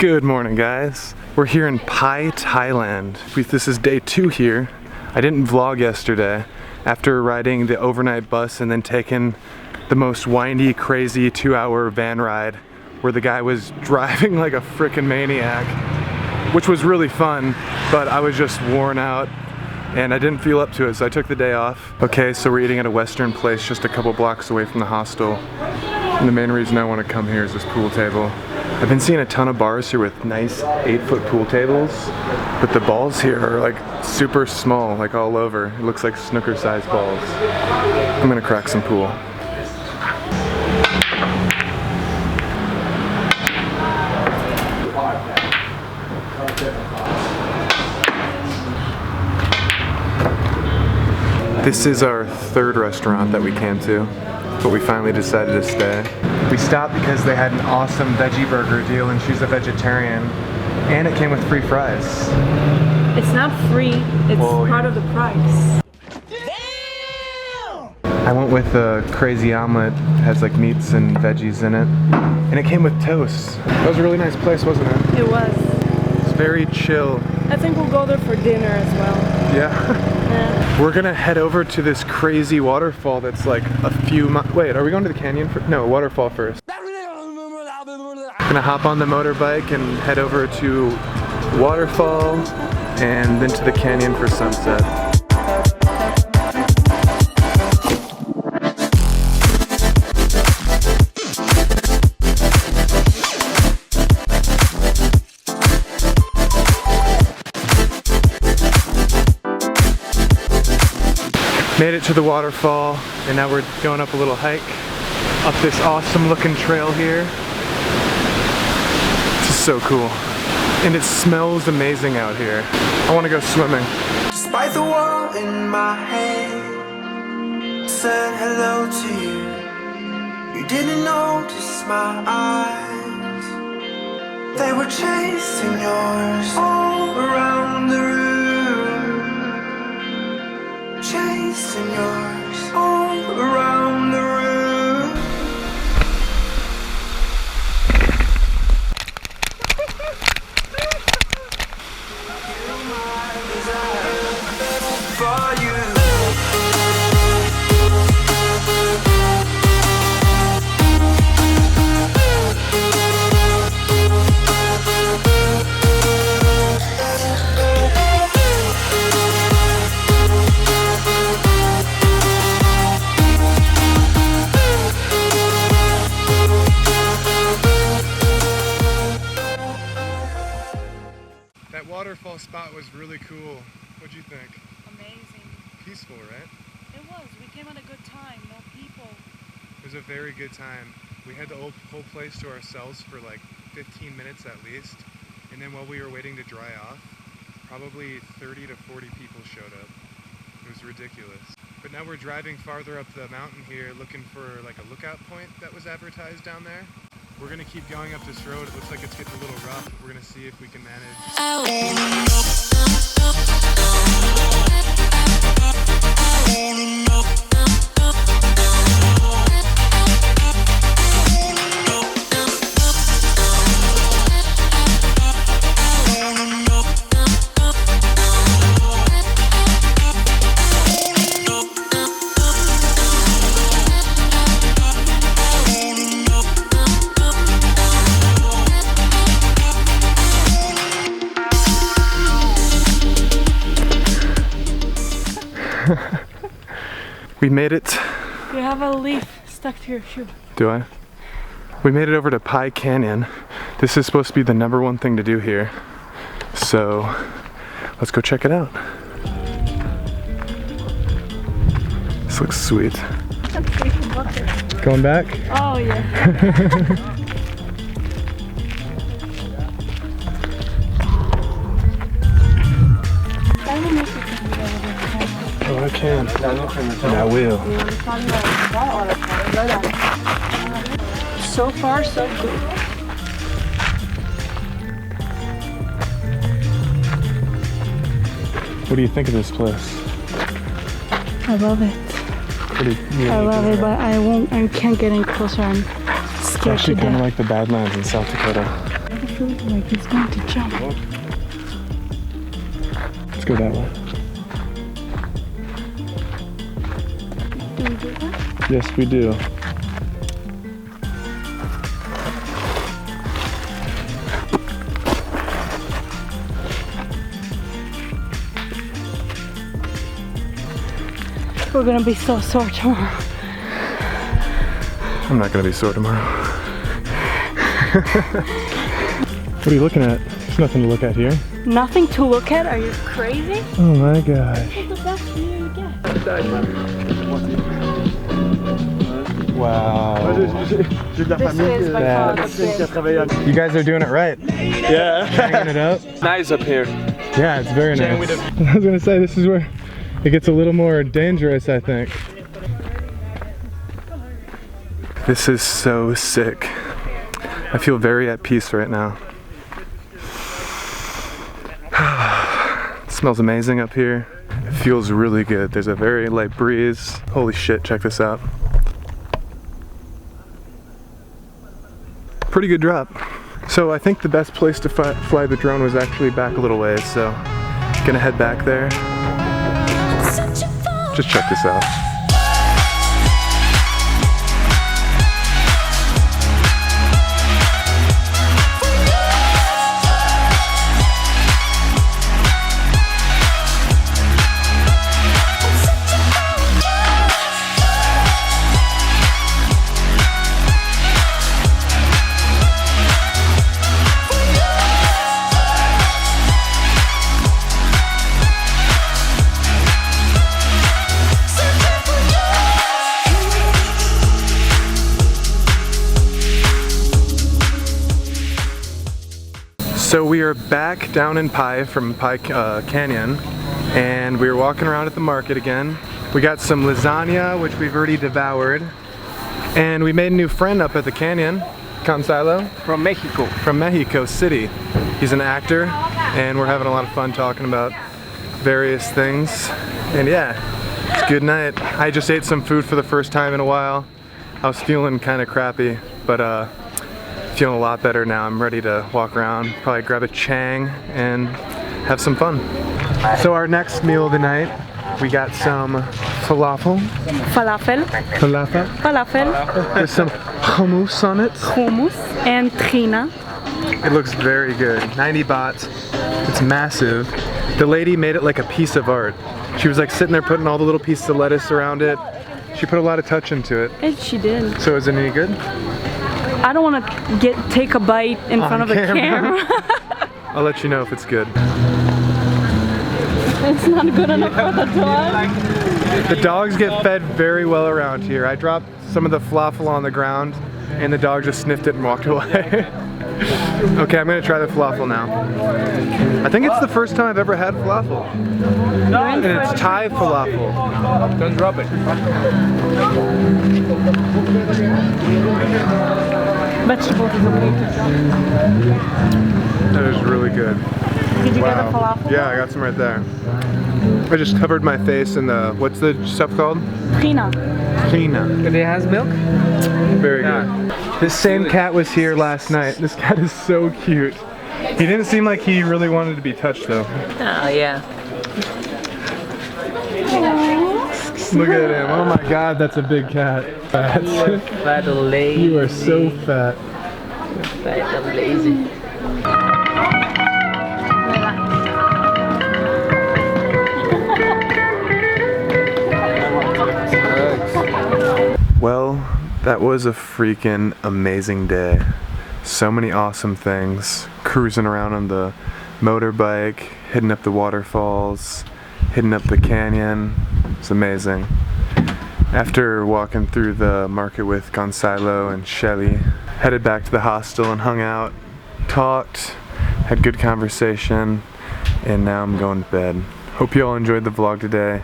Good morning, guys. We're here in Pai, Thailand. This is day 2 here. I didn't vlog yesterday after riding the overnight bus and then taking the most windy, crazy 2-hour van ride where the guy was driving like a frickin' maniac, which was really fun, but I was just worn out and I didn't feel up to it, so I took the day off. Okay, so we're eating at a Western place just a couple blocks away from the hostel. And the main reason I want to come here is this pool table. I've been seeing a ton of bars here with nice 8-foot pool tables, but the balls here are like super small, like all over. It looks like snooker-sized balls. I'm gonna crack some pool. This is our 3rd restaurant that we came to, but we finally decided to stay. We stopped because they had an awesome veggie burger deal and she's a vegetarian, and it came with free fries. It's not free, it's part of the price. I went with a crazy omelet, has like meats and veggies in it, and it came with toast. That was a really nice place, wasn't it? It was. It's very chill. I think we'll go there for dinner as well. Yeah. We're gonna head over to this crazy waterfall that's like a few wait, are we going to the canyon first? No, waterfall first. Gonna hop on the motorbike and head over to waterfall and then to the canyon for sunset. Made it to the waterfall, and now we're going up a little hike, up this awesome looking trail here. This is so cool. And it smells amazing out here. I want to go swimming. Despite the wall in my head said hello to you. You didn't notice my eyes. They were chasing yours all around the room. Chasing yours all around the room. For you. That waterfall spot was really cool. What'd you think? Amazing. Peaceful, right? It was. We came at a good time. No people. It was a very good time. We had the whole place to ourselves for like 15 minutes at least. And then while we were waiting to dry off, probably 30 to 40 people showed up. It was ridiculous. But now we're driving farther up the mountain here looking for like a lookout point that was advertised down there. We're gonna keep going up this road. It looks like it's getting a little rough. We're gonna see if we can manage. We made it. You have a leaf stuck to your shoe. Do I? We made it over to Pai Canyon. This is supposed to be the #1 thing to do here. So let's go check it out. This looks sweet. Going back? Oh yeah. Oh, I can. And I will. So far, so good. What do you think of this place? I love it. I love it, but I can't get in closer. I'm It's scared to actually kind of death. like the Badlands in South Dakota. food, like he's going to jump. Let's go that way. Do we do that? Yes, we do. We're gonna be so sore tomorrow. I'm not gonna be sore tomorrow. What are you looking at? There's nothing to look at here. Nothing to look at? Are you crazy? Oh my god. This is the best view you get. Wow. This is by far the best. You guys are doing it right. Yeah. Hanging it up. Nice up here. Yeah, it's very nice. I was gonna say, this is where it gets a little more dangerous, I think. This is so sick. I feel very at peace right now. It smells amazing up here. It feels really good. There's a very light breeze. Holy shit, check this out. Pretty good drop. So I think the best place to fly the drone was actually back a little ways, so gonna head back there. Just check this out. So we are back down in Pai from Pai Canyon, and we were walking around at the market again. We got some lasagna, which we've already devoured, and we made a new friend up at the canyon, Gonzalo. From Mexico. From Mexico City. He's an actor, and we're having a lot of fun talking about various things. And yeah, it's a good night. I just ate some food for the first time in a while. I was feeling kind of crappy, but feeling a lot better now. I'm ready to walk around, probably grab a Chang and have some fun. So our next meal of the night, we got some falafel. Falafel. Falafel. Falafel. With some hummus on it. Hummus and trina. It looks very good. 90 baht. It's massive. The lady made it like a piece of art. She was like sitting there putting all the little pieces of lettuce around it. She put a lot of touch into it. And she did. So is it any good? I don't want to take a bite in front of the camera. I'll let you know if it's good. It's not good enough for the dog. The dogs get fed very well around here. I dropped some of the falafel on the ground and the dog just sniffed it and walked away. Okay, I'm gonna try the falafel now. I think it's the first time I've ever had falafel. And it's Thai falafel. Don't drop it. Vegetables is okay to drop. That is really good. Did you get the falafel? Yeah, I got some right there. I just covered my face in the, what's the stuff called? Trina. Trina. It has milk? Very good. This same cat was here last night. This cat is so cute. He didn't seem like he really wanted to be touched though. Oh, yeah. Look at him. Oh my god, that's a big cat. Fat. Fat and lazy. You are so fat. Fat and lazy. Well, that was a freaking amazing day. So many awesome things. Cruising around on the motorbike, hitting up the waterfalls, hitting up the canyon. It's amazing. After walking through the market with Gonzalo and Shelly, headed back to the hostel and hung out, talked, had good conversation, and now I'm going to bed. Hope you all enjoyed the vlog today,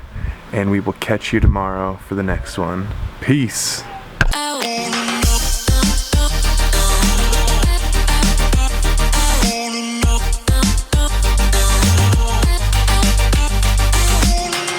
and we will catch you tomorrow for the next one. Peace.